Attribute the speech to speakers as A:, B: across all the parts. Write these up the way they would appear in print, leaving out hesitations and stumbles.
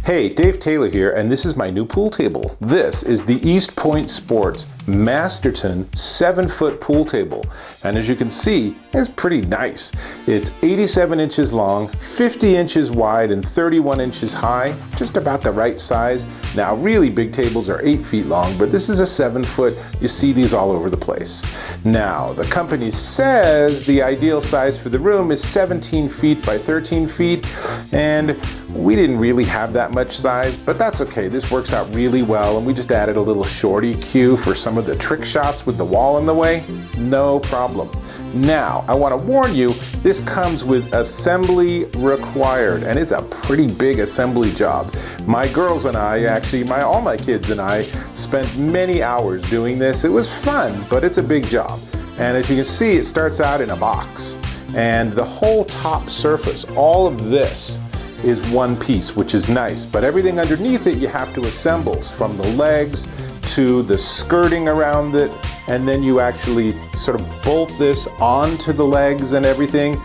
A: Hey, Dave Taylor here, and this is my new pool table. This is the EastPoint Sports Masterton 7-foot pool table. And as you can see, it's pretty nice. It's 87 inches long, 50 inches wide, and 31 inches high, just about the right size. Now, really big tables are 8 feet long, but this is a 7-foot. You see these all over the place. Now, the company says the ideal size for the room is 17 feet by 13 feet, and we didn't really have that much size, but that's okay. This works out really well, and we just added a little shorty cue for some of the trick shots with the wall in the way. No problem. Now, I want to warn you, this comes with assembly required, and it's a pretty big assembly job. My girls and I, actually, all my kids and I, spent many hours doing this. It was fun, but it's a big job. And as you can see, it starts out in a box, and the whole top surface, all of this, is one piece, which is nice, but everything underneath it you have to assemble, from the legs to the skirting around it, and then you actually sort of bolt this onto the legs and everything.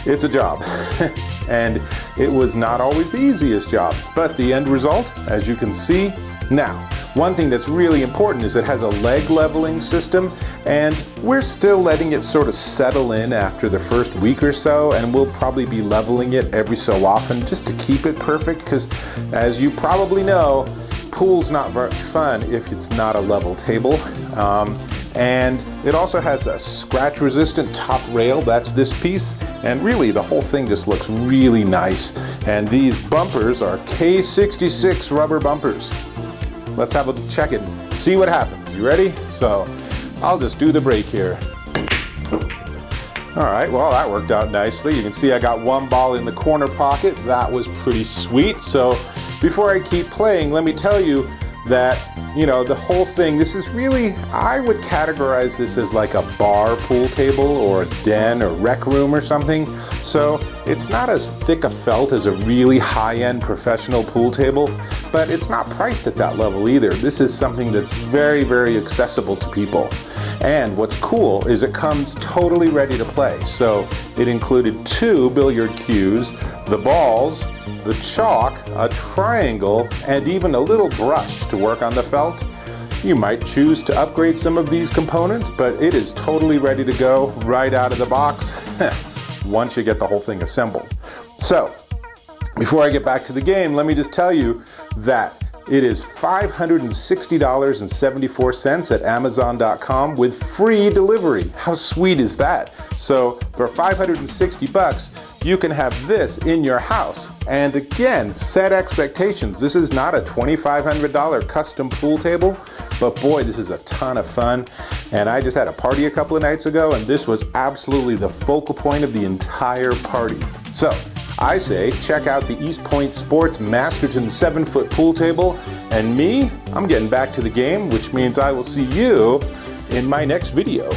A: It's a job. And it was not always the easiest job, but the end result, as you can see. Now, one thing that's really important is it has a leg leveling system, and we're still letting it sort of settle in after the first week or so, and we'll probably be leveling it every so often just to keep it perfect, because as you probably know, pool's not very fun if it's not a level table. And it also has a scratch resistant top rail, that's this piece, and really the whole thing just looks really nice. And these bumpers are K66 rubber bumpers. Let's have a check it, see what happens. You ready? So I'll just do the brake here. All right, well, that worked out nicely. You can see I got one ball in the corner pocket. That was pretty sweet. So before I keep playing, let me tell you that, you know, the whole thing, this is really, I would categorize this as like a bar pool table or a den or rec room or something. So it's not as thick a felt as a really high-end professional pool table, but it's not priced at that level either. This is something that's very, very accessible to people. And what's cool is it comes totally ready to play. So it included 2 billiard cues, the balls, the chalk, a triangle, and even a little brush to work on the felt. You might choose to upgrade some of these components, but it is totally ready to go right out of the box once you get the whole thing assembled. So, before I get back to the game, let me just tell you that it is $560.74 at Amazon.com with free delivery. How sweet is that? So for 560 bucks, you can have this in your house. And again, set expectations. This is not a $2,500 custom pool table, but boy, this is a ton of fun. And I just had a party a couple of nights ago, and this was absolutely the focal point of the entire party. So I say check out the EastPoint Sports Masterton 7-foot pool table, and me, I'm getting back to the game, which means I will see you in my next video.